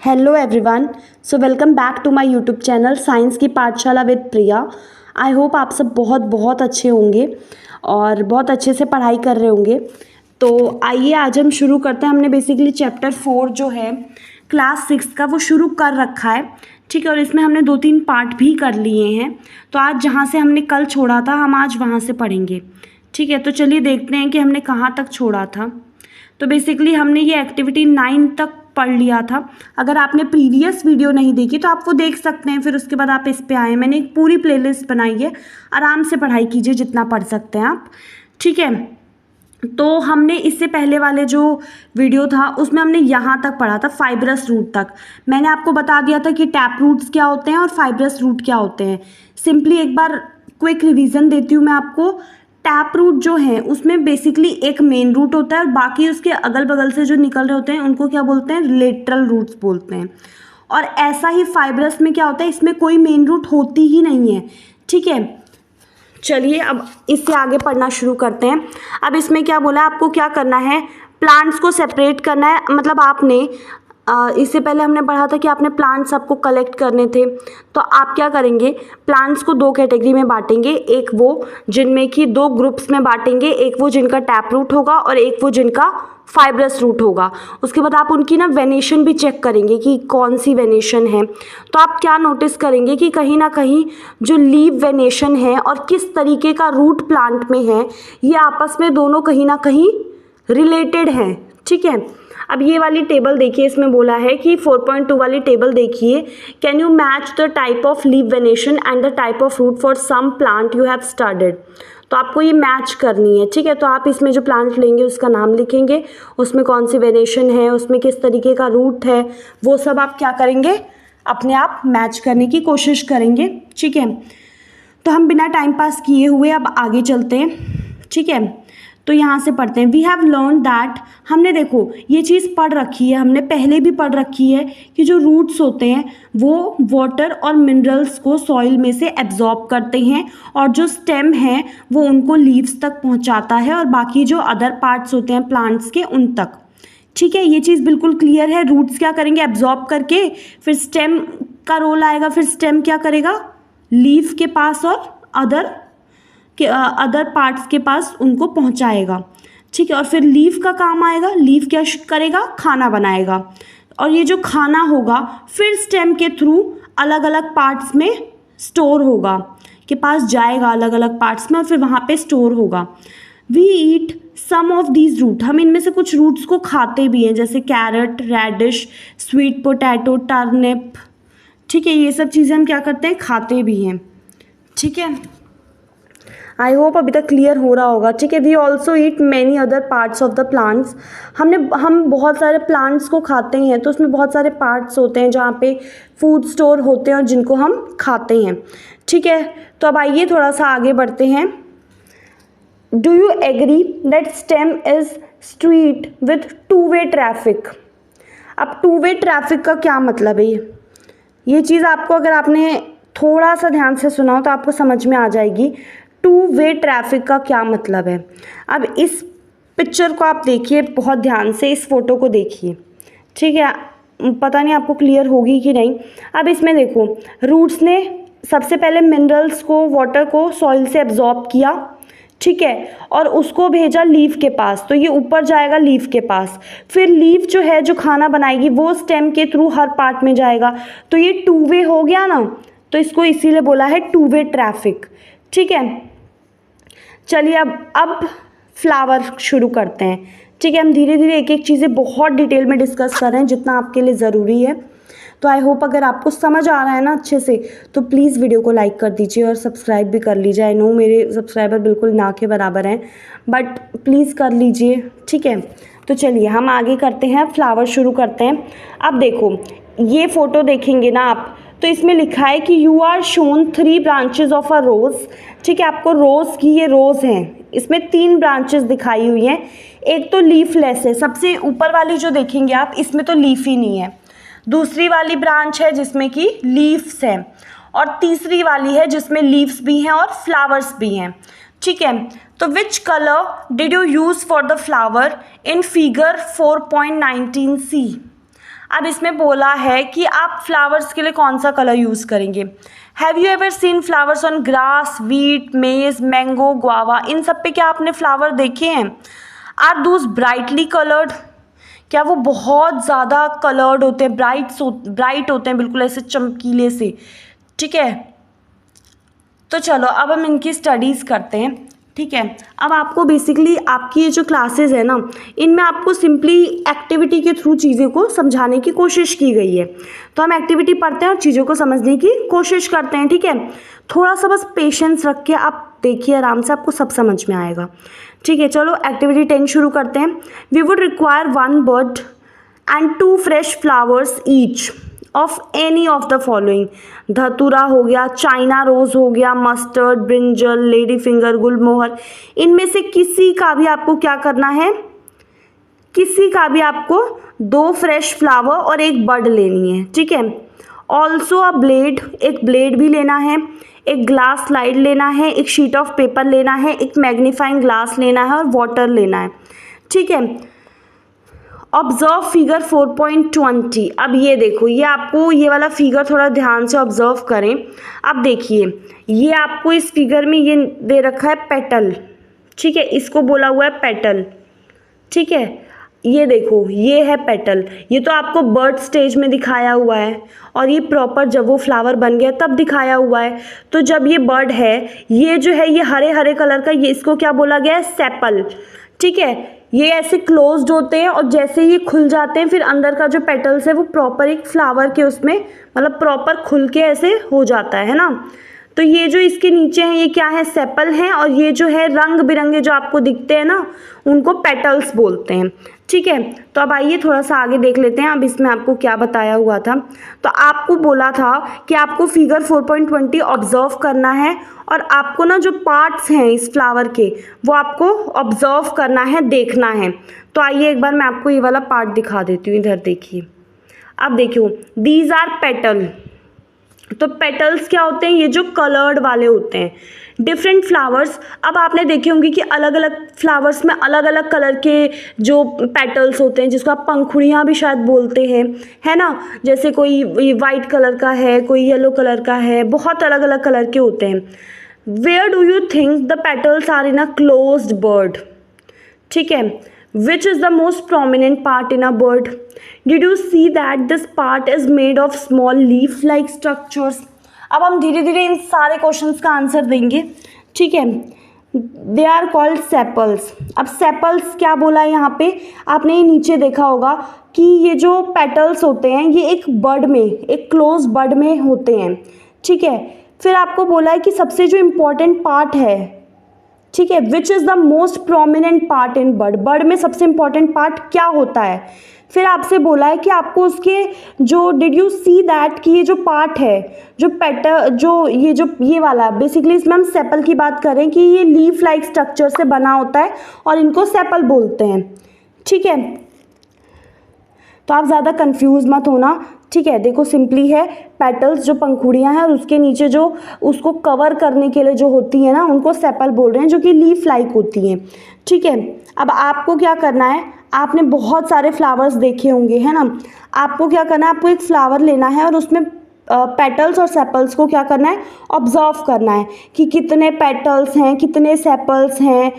Hello everyone. So welcome back to my YouTube channel science की पाठशाला with Priya. I hope आप सब बहुत बहुत अच्छे होंगे और बहुत अच्छे से पढ़ाई कर रहे होंगे। तो आइए आज हम शुरू करते हैं। हमने बेसिकली चैप्टर 4 जो है क्लास 6 का वो शुरू कर रखा है, ठीक है। और इसमें हमने 2-3 पार्ट भी कर लिए हैं। तो आज जहाँ से हमने कल छोड़ा था हम आज वहाँ से पढ़ेंगे, ठीक है। तो चलिए देखते हैं कि हमने कहाँ तक छोड़ा था। तो बेसिकली हमने ये एक्टिविटी 9 तक पढ़ लिया था। अगर आपने प्रीवियस वीडियो नहीं देखी तो आप वो देख सकते हैं, फिर उसके बाद आप इस पे आए। मैंने एक पूरी प्लेलिस्ट बनाई है, आराम से पढ़ाई कीजिए जितना पढ़ सकते हैं आप, ठीक है। तो हमने इससे पहले वाले जो वीडियो था उसमें हमने यहाँ तक पढ़ा था, फाइब्रस रूट तक। मैंने आपको बता दिया था कि टैप रूट्स क्या होते हैं और फाइब्रस रूट क्या होते हैं। सिंपली एक बार क्विक रिवीजन देती हूँ मैं आपको। टैप रूट जो है उसमें बेसिकली एक मेन रूट होता है और बाकी उसके अगल बगल से जो निकल रहे होते हैं उनको क्या बोलते हैं, लेटरल रूट्स बोलते हैं। और ऐसा ही फाइब्रस में क्या होता है, इसमें कोई मेन रूट होती ही नहीं है, ठीक है। चलिए अब इससे आगे पढ़ना शुरू करते हैं। अब इसमें क्या बोला है, आपको क्या करना है, प्लांट्स को सेपरेट करना है। मतलब आपने इससे पहले हमने पढ़ा था कि आपने प्लांट्स आपको कलेक्ट करने थे। तो आप क्या करेंगे, प्लांट्स को 2 कैटेगरी में बांटेंगे। एक वो जिनमें कि 2 ग्रुप्स में बांटेंगे, एक वो जिनका टैप रूट होगा और एक वो जिनका फाइब्रस रूट होगा। उसके बाद आप उनकी ना वेनेशन भी चेक करेंगे कि कौन सी वेनेशन है। तो आप क्या नोटिस करेंगे कि कहीं ना कहीं जो लीव वेनेशन है और किस तरीके का रूट प्लांट में है, ये आपस में दोनों कहीं ना कहीं रिलेटेड हैं, ठीक है। अब ये वाली टेबल देखिए, इसमें बोला है कि 4.2 वाली टेबल देखिए, can you match the type of leaf venation and the type of root for some plant you have studied. तो आपको ये मैच करनी है, ठीक है। तो आप इसमें जो प्लांट लेंगे उसका नाम लिखेंगे, उसमें कौन सी वेनेशन है, उसमें किस तरीके का रूट है, वो सब आप क्या करेंगे, अपने आप मैच करने की कोशिश करेंगे, ठीक है। तो हम बिना टाइम पास किए हुए अब आगे चलते हैं, ठीक है। तो यहाँ से पढ़ते हैं। वी हैव लर्न दैट, हमने देखो ये चीज़ पढ़ रखी है, हमने पहले भी पढ़ रखी है कि जो रूट्स होते हैं वो वाटर और मिनरल्स को सॉइल में से एब्जॉर्ब करते हैं और जो स्टेम है वो उनको लीव्स तक पहुँचाता है और बाकी जो अदर पार्ट्स होते हैं प्लांट्स के उन तक, ठीक है। ये चीज़ बिल्कुल क्लियर है। रूट्स क्या करेंगे, एब्जॉर्ब करके, फिर स्टेम का रोल आएगा, फिर स्टेम क्या करेगा, लीफ के पास और अदर पार्ट्स के पास उनको पहुंचाएगा, ठीक है। और फिर लीफ का काम आएगा, लीफ क्या करेगा, खाना बनाएगा। और ये जो खाना होगा फिर स्टेम के थ्रू अलग अलग पार्ट्स में स्टोर होगा, के पास जाएगा अलग अलग पार्ट्स में और फिर वहाँ पे स्टोर होगा। We eat some of these root, हम इनमें से कुछ रूट्स को खाते भी हैं, जैसे carrot, radish, sweet potato, turnip, ठीक है। ये सब चीज़ें हम क्या करते हैं, खाते भी हैं, ठीक है। आई होप अभी तक क्लियर हो रहा होगा, ठीक है। We also eat many other parts of the plants, हम बहुत सारे प्लांट्स को खाते हैं तो उसमें बहुत सारे पार्ट्स होते हैं जहाँ पे फूड स्टोर होते हैं और जिनको हम खाते हैं, ठीक है। तो अब आइए थोड़ा सा आगे बढ़ते हैं। Do you agree that stem is street with two way traffic. अब 2-वे ट्रैफिक का क्या मतलब है, ये चीज़ आपको अगर आपने थोड़ा सा ध्यान से सुना हो तो आपको समझ में आ जाएगी 2-वे ट्रैफिक का क्या मतलब है। अब इस पिक्चर को आप देखिए बहुत ध्यान से, इस फोटो को देखिए, ठीक है। पता नहीं आपको क्लियर होगी कि नहीं। अब इसमें देखो, रूट्स ने सबसे पहले मिनरल्स को, वाटर को सॉइल से एब्जॉर्ब किया, ठीक है, और उसको भेजा लीफ के पास। तो ये ऊपर जाएगा लीफ के पास, फिर लीफ जो है जो खाना बनाएगी वो स्टेम के थ्रू हर पार्ट में जाएगा। तो ये 2-वे हो गया ना, तो इसको इसीलिए बोला है 2-वे ट्रैफिक, ठीक है। चलिए अब फ्लावर शुरू करते हैं, ठीक है। हम धीरे धीरे एक एक चीज़ें बहुत डिटेल में डिस्कस कर रहे हैं जितना आपके लिए ज़रूरी है। तो आई होप अगर आपको समझ आ रहा है ना अच्छे से तो प्लीज़ वीडियो को लाइक कर दीजिए और सब्सक्राइब भी कर लीजिए। आई नो मेरे सब्सक्राइबर बिल्कुल ना के बराबर हैं, बट प्लीज़ कर लीजिए, ठीक है। तो चलिए हम आगे करते हैं, फ्लावर शुरू करते हैं। अब देखो ये फ़ोटो देखेंगे ना आप, तो इसमें लिखा है कि you are shown 3 branches of a rose, ठीक है। आपको रोज़ की, ये रोज़ हैं, इसमें 3 ब्रांचेस दिखाई हुई हैं। एक तो लीफलेस है, सबसे ऊपर वाली जो देखेंगे आप, इसमें तो लीफ ही नहीं है। दूसरी वाली ब्रांच है जिसमें कि लीव्स हैं और तीसरी वाली है जिसमें लीव्स भी हैं और फ्लावर्स भी हैं, ठीक है। तो which colour did you use for the flower in figure 4.19C। अब इसमें बोला है कि आप फ्लावर्स के लिए कौन सा कलर यूज़ करेंगे। Have you ever seen flowers on grass, wheat, मेज, मैंगो, गुआवा, इन सब पे क्या आपने फ्लावर देखे हैं? आर दोज ब्राइटली कलर्ड, क्या वो बहुत ज़्यादा कलर्ड होते हैं, ब्राइट होते हैं, बिल्कुल ऐसे चमकीले से, ठीक है। तो चलो अब हम इनकी स्टडीज़ करते हैं, ठीक है। अब आपको बेसिकली आपकी ये जो क्लासेस है ना, इनमें आपको सिंपली एक्टिविटी के थ्रू चीज़ों को समझाने की कोशिश की गई है। तो हम एक्टिविटी पढ़ते हैं और चीज़ों को समझने की कोशिश करते हैं, ठीक है। थोड़ा सा बस पेशेंस रख के आप देखिए, आराम से आपको सब समझ में आएगा, ठीक है। चलो एक्टिविटी 10 शुरू करते हैं। We would require 1 bud and 2 fresh flowers each of any of the following. धतूरा हो गया, चाइना रोज़ हो गया, mustard, brinjal, lady finger, gulmohar, इनमें से किसी का भी आपको क्या करना है, किसी का भी आपको 2 फ्रेश फ्लावर और 1 बर्ड लेनी है, ठीक है। ऑल्सो अ ब्लेड, एक ब्लेड भी लेना है, एक ग्लास स्लाइड लेना है, एक शीट ऑफ पेपर लेना है, एक मैग्नीफाइंग ग्लास लेना है और वाटर लेना है, ठीक है। Observe figure 4.20। अब ये देखो, ये आपको ये वाला फिगर थोड़ा ध्यान से ऑब्जर्व करें। अब देखिए, ये आपको इस फिगर में ये दे रखा है पेटल, ठीक है, इसको बोला हुआ है पेटल, ठीक है। ये देखो, ये है पेटल, ये तो आपको बर्ड स्टेज में दिखाया हुआ है और ये प्रॉपर जब वो फ्लावर बन गया तब दिखाया हुआ है। तो जब ये बर्ड है, ये जो है ये हरे हरे कलर का, ये इसको क्या बोला गया है, सेपल, ठीक है। ये ऐसे क्लोज्ड होते हैं और जैसे ये खुल जाते हैं फिर अंदर का जो पेटल्स है वो प्रॉपर एक फ्लावर के उसमें मतलब प्रॉपर खुल के ऐसे हो जाता है ना। तो ये जो इसके नीचे हैं ये क्या है, सेपल हैं, और ये जो है रंग बिरंगे जो आपको दिखते हैं ना, उनको पेटल्स बोलते हैं, ठीक है। तो अब आइए थोड़ा सा आगे देख लेते हैं अब इसमें आपको क्या बताया हुआ था। तो आपको बोला था कि आपको फिगर 4.20 ऑब्जर्व करना है और आपको ना जो पार्ट्स हैं इस फ्लावर के वो आपको ऑब्जर्व करना है, देखना है। तो आइए एक बार मैं आपको ये वाला पार्ट दिखा देती हूँ, इधर देखिए। अब देखियो, दीज आर पेटल। तो पेटल्स क्या होते हैं, ये जो कलर्ड वाले होते हैं, डिफरेंट फ्लावर्स। अब आपने देखे होंगे कि अलग अलग फ्लावर्स में अलग अलग कलर के जो पेटल्स होते हैं, जिसको आप पंखुड़ियाँ भी शायद बोलते हैं, है ना। जैसे कोई वाइट कलर का है, कोई येलो कलर का है, बहुत अलग अलग कलर के होते हैं। Where do you think the petals are in a closed bud, ठीक है। Which is the most prominent part in a bird? Did you see that this part is made of small leaf-like structures? अब हम धीरे धीरे इन सारे questions का answer देंगे, ठीक है। They are called sepals. अब सेपल्स क्या बोला है यहाँ पे, आपने ये नीचे देखा होगा कि ये जो पेटल्स होते हैं ये एक बर्ड में, एक क्लोज बर्ड में होते हैं, ठीक है। फिर आपको बोला है कि सबसे जो इम्पोर्टेंट पार्ट है, ठीक है, which is the most prominent part in bird, bird में सबसे इंपॉर्टेंट पार्ट क्या होता है। फिर आपसे बोला है कि आपको उसके जो डिड यू सी दैट कि ये जो पार्ट है, जो पेटल, जो ये वाला, बेसिकली इसमें हम सेपल की बात करें कि ये लीफ लाइक स्ट्रक्चर से बना होता है और इनको सेपल बोलते हैं, ठीक है। तो आप ज़्यादा कंफ्यूज मत होना, ठीक है। देखो सिंपली है, पेटल्स जो पंखुड़ियाँ हैं और उसके नीचे जो उसको कवर करने के लिए जो होती है ना, उनको सेपल बोल रहे हैं, जो कि लीफ लाइक होती हैं, ठीक है। अब आपको क्या करना है, आपने बहुत सारे फ्लावर्स देखे होंगे, है ना। आपको क्या करना है, आपको एक फ्लावर लेना है और उसमें पेटल्स और सेपल्स को क्या करना है, ऑब्जर्व करना है कि कितने पेटल्स हैं, कितने सेपल्स हैं,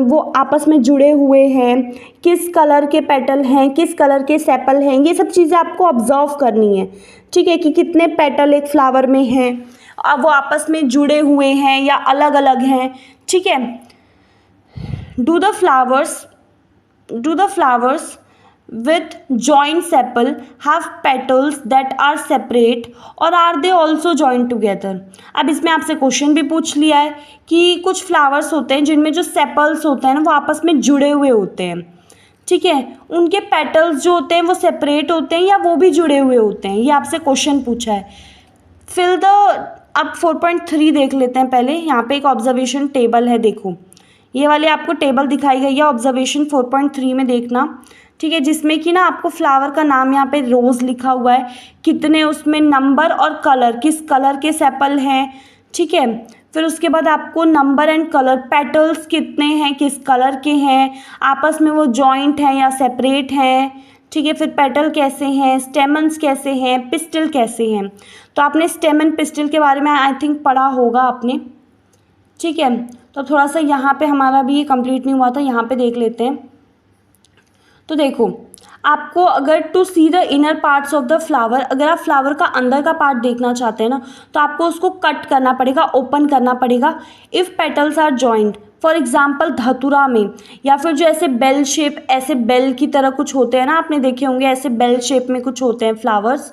वो आपस में जुड़े हुए हैं, किस कलर के पेटल हैं, किस कलर के सेपल हैं, ये सब चीज़ें आपको ऑब्जर्व करनी है, ठीक है। कि कितने पेटल एक फ्लावर में हैं, अब वो आपस में जुड़े हुए हैं या अलग अलग हैं, ठीक है। Do the flowers with joint sepal have petals that are separate or are they also joined together? अब इसमें आपसे क्वेश्चन भी पूछ लिया है कि कुछ फ्लावर्स होते हैं जिनमें जो सेपल्स होते हैं ना वो आपस में जुड़े हुए होते हैं, ठीक है। उनके पेटल्स जो होते हैं वो सेपरेट होते हैं या वो भी जुड़े हुए होते हैं, ये आपसे क्वेश्चन पूछा है। फिल द, अब 4.3 देख लेते हैं पहले। यहाँ पे एक ऑब्जर्वेशन टेबल है, देखो ये वाली आपको टेबल दिखाई गई है ऑब्जर्वेशन 4.3 में, देखना, ठीक है। जिसमें कि ना आपको फ्लावर का नाम यहाँ पे रोज़ लिखा हुआ है, कितने उसमें नंबर और कलर, किस कलर के सेपल हैं, ठीक है। फिर उसके बाद आपको नंबर एंड कलर, पेटल्स कितने हैं, किस कलर के हैं, आपस में वो जॉइंट हैं या सेपरेट हैं, ठीक है, फिर पेटल कैसे हैं, स्टेमन्स कैसे हैं, पिस्टल कैसे हैं। तो आपने स्टेमन पिस्टल के बारे में आई थिंक पढ़ा होगा आपने, ठीक है। तो थोड़ा सा यहाँ पे हमारा भी ये कंप्लीट नहीं हुआ था, यहाँ पे देख लेते हैं। तो देखो, आपको अगर to see the inner parts of the flower, अगर आप फ्लावर का अंदर का पार्ट देखना चाहते हैं ना, तो आपको उसको कट करना पड़ेगा, ओपन करना पड़ेगा। If petals are joint, for example धतुरा में, या फिर जो ऐसे बेल शेप, ऐसे बेल की तरह कुछ होते हैं ना, आपने देखे होंगे ऐसे बेल शेप में कुछ होते हैं फ्लावर्स,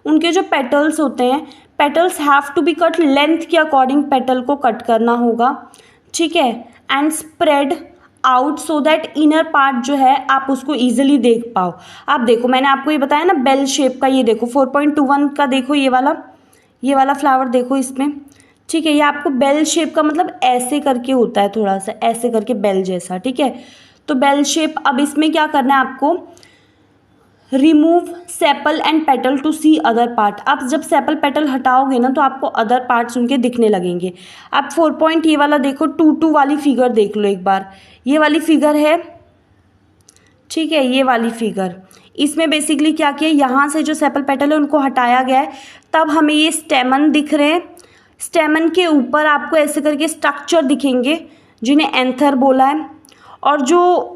उनके जो पेटल्स होते हैं, petals have to be cut, लेंथ के अकॉर्डिंग पेटल को कट करना होगा, ठीक है। And spread out so that inner part जो है आप उसको ईजिली देख पाओ। आप देखो, मैंने आपको ये बताया ना बेल शेप का, ये देखो 4.21 का देखो, ये वाला फ्लावर देखो इसमें, ठीक है। ये आपको बेल शेप का मतलब ऐसे करके होता है, थोड़ा सा ऐसे करके बेल जैसा, ठीक है। तो बेल शेप, अब इसमें क्या करना है आपको, remove sepal and petal to see other part. आप जब सेपल पेटल हटाओगे ना तो आपको अदर पार्ट्स उनके दिखने लगेंगे। आप 4 पॉइंट ये वाला देखो, 2 वाली फिगर देख लो एक बार, ये वाली फिगर है, ठीक है, ये वाली फिगर। इसमें बेसिकली क्या किया, यहाँ से जो सेपल पेटल है उनको हटाया गया है, तब हमें ये स्टेमन दिख रहे हैं। स्टेमन के ऊपर आपको ऐसे करके स्ट्रक्चर दिखेंगे जिन्हें एंथर बोला है, और जो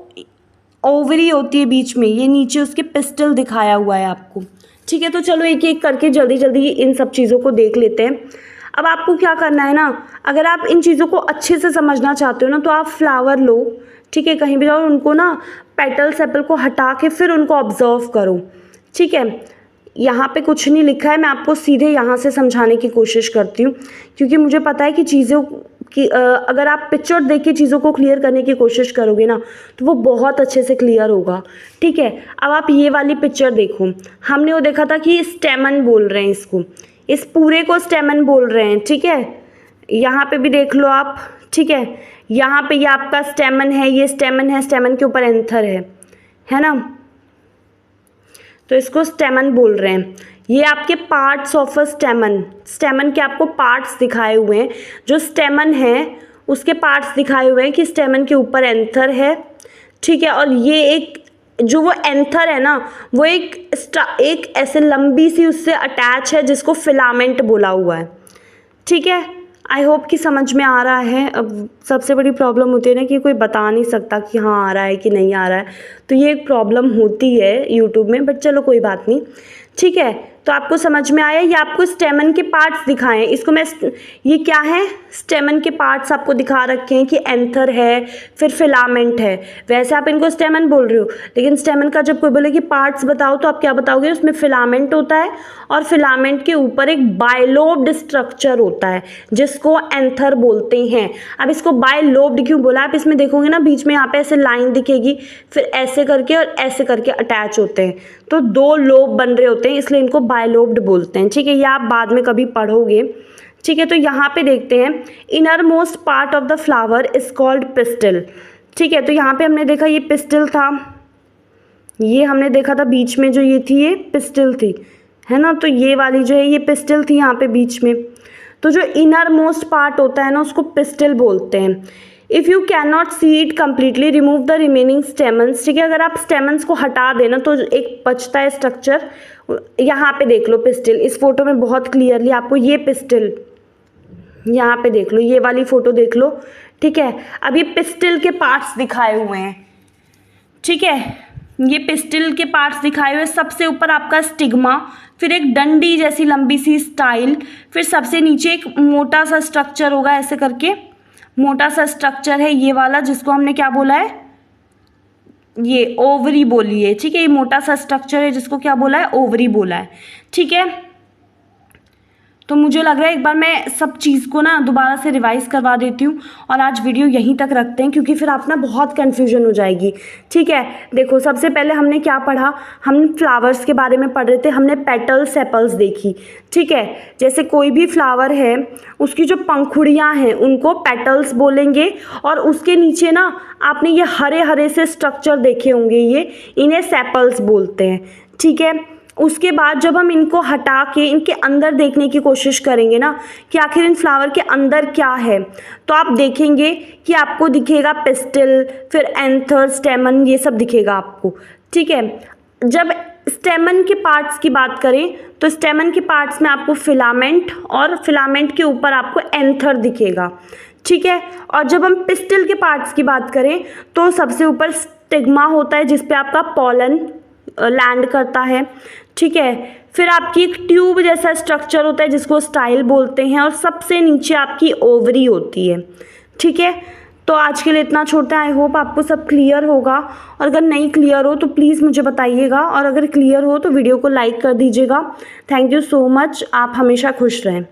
ओवरी होती है बीच में, ये नीचे उसके पिस्टल दिखाया हुआ है आपको, ठीक है। तो चलो एक एक करके जल्दी जल्दी इन सब चीज़ों को देख लेते हैं। अब आपको क्या करना है ना, अगर आप इन चीज़ों को अच्छे से समझना चाहते हो ना, तो आप फ्लावर लो, ठीक है, कहीं भी जाओ, उनको ना पेटल सेपल को हटा के फिर उनको ऑब्जर्व करो, ठीक है। यहाँ पे कुछ नहीं लिखा है, मैं आपको सीधे यहाँ से समझाने की कोशिश करती हूँ, क्योंकि मुझे पता है कि चीज़ों कि अगर आप पिक्चर देख के चीज़ों को क्लियर करने की कोशिश करोगे ना, तो वो बहुत अच्छे से क्लियर होगा, ठीक है। अब आप ये वाली पिक्चर देखो, हमने वो देखा था कि स्टेमन बोल रहे हैं इसको, इस पूरे को स्टेमन बोल रहे हैं, ठीक है। यहाँ पे भी देख लो आप, ठीक है, यहाँ पे ये आपका स्टेमन है, ये स्टेमन है, स्टेमन के ऊपर एंथर है ना, तो इसको स्टेमन बोल रहे हैं। ये आपके पार्ट्स ऑफ अ स्टेमन, स्टेमन के आपको पार्ट्स दिखाए हुए हैं, जो स्टेमन है उसके पार्ट्स दिखाए हुए हैं कि स्टेमन के ऊपर एंथर है, ठीक है। और ये एक जो वो एंथर है ना, वो एक ऐसे लंबी सी उससे अटैच है जिसको फिलामेंट बोला हुआ है, ठीक है। आई होप कि समझ में आ रहा है। अब सबसे बड़ी प्रॉब्लम होती है ना कि कोई बता नहीं सकता कि हाँ आ रहा है कि नहीं आ रहा है, तो ये एक प्रॉब्लम होती है यूट्यूब में, बट चलो कोई बात नहीं, ठीक है। तो आपको समझ में आया, ये आपको स्टेमन के पार्ट्स दिखाएं, इसको मैं, ये क्या है, स्टेमन के पार्ट्स आपको दिखा रखे हैं कि एंथर है, फिर फिलामेंट है। वैसे आप इनको स्टेमन बोल रहे हो, लेकिन स्टेमन का जब कोई बोले कि पार्ट्स बताओ, तो आप क्या बताओगे, उसमें फिलामेंट होता है, और फिलामेंट के ऊपर एक बायलोब्ड स्ट्रक्चर होता है जिसको एंथर बोलते हैं। अब इसको बायलोब्ड क्यों बोला, आप इसमें देखोगे ना बीच में यहाँ पे ऐसे लाइन दिखेगी, फिर ऐसे करके और ऐसे करके अटैच होते हैं, तो 2 लोब बन रहे होते हैं, इसलिए इनको बायलोब्ड बोलते हैं, ठीक है। ये आप बाद में कभी पढ़ोगे, ठीक है। तो यहाँ पे देखते हैं, inner most part of the flower is called pistol, ठीक है। तो यहाँ पे हमने देखा ये पिस्टल था, ये हमने देखा था बीच में जो ये थी, ये पिस्टल थी, है ना। तो ये वाली जो है ये पिस्टल थी यहाँ पे बीच में। तो जो इनर मोस्ट पार्ट होता है ना, उसको पिस्टल बोलते हैं। If you can not see it completely, remove the remaining stamens, ठीक है। अगर आप स्टेमन्स को हटा देना तो एक बचता है स्ट्रक्चर, यहाँ पे देख लो पिस्टल, इस फोटो में बहुत क्लियरली आपको ये पिस्टल यहाँ पे देख लो, ये वाली फोटो देख लो, ठीक है। अब ये पिस्टल के पार्ट्स दिखाए हुए हैं, ठीक है, ये पिस्टल के पार्ट्स दिखाए हुए, सबसे ऊपर आपका स्टिग्मा, फिर एक डंडी जैसी लंबी सी स्टाइल, फिर सबसे नीचे एक मोटा सा स्ट्रक्चर होगा, ऐसे करके मोटा सा स्ट्रक्चर है ये वाला, जिसको हमने क्या बोला है, ये ओवरी बोली है, ठीक है। ये मोटा सा स्ट्रक्चर है जिसको क्या बोला है, ओवरी बोला है, ठीक है। तो मुझे लग रहा है एक बार मैं सब चीज़ को ना दोबारा से रिवाइज़ करवा देती हूँ, और आज वीडियो यहीं तक रखते हैं, क्योंकि फिर आप ना बहुत कन्फ्यूजन हो जाएगी, ठीक है। देखो, सबसे पहले हमने क्या पढ़ा, हम फ्लावर्स के बारे में पढ़ रहे थे, हमने पेटल सेपल्स देखी, ठीक है। जैसे कोई भी फ्लावर है, उसकी जो पंखुड़ियाँ हैं उनको पेटल्स बोलेंगे, और उसके नीचे ना आपने ये हरे हरे से स्ट्रक्चर देखे होंगे, ये इन्हें सेपल्स बोलते हैं, ठीक है। उसके बाद जब हम इनको हटा के इनके अंदर देखने की कोशिश करेंगे ना कि आखिर इन फ्लावर के अंदर क्या है, तो आप देखेंगे कि आपको दिखेगा पिस्टल, फिर एंथर, स्टेमन, ये सब दिखेगा आपको, ठीक है। जब स्टेमन के पार्ट्स की बात करें तो स्टेमन के पार्ट्स में आपको फिलामेंट और फिलामेंट के ऊपर आपको एंथर दिखेगा, ठीक है। और जब हम पिस्टिल के पार्ट्स की बात करें तो सबसे ऊपर स्टिग्मा होता है जिस पे आपका पॉलन लैंड करता है, ठीक है। फिर आपकी एक ट्यूब जैसा स्ट्रक्चर होता है जिसको स्टाइल बोलते हैं, और सबसे नीचे आपकी ओवरी होती है, ठीक है। तो आज के लिए इतना छोटा, आई होप आपको सब क्लियर होगा, और अगर नहीं क्लियर हो तो प्लीज़ मुझे बताइएगा, और अगर क्लियर हो तो वीडियो को लाइक कर दीजिएगा। थैंक यू सो मच, आप हमेशा खुश रहें।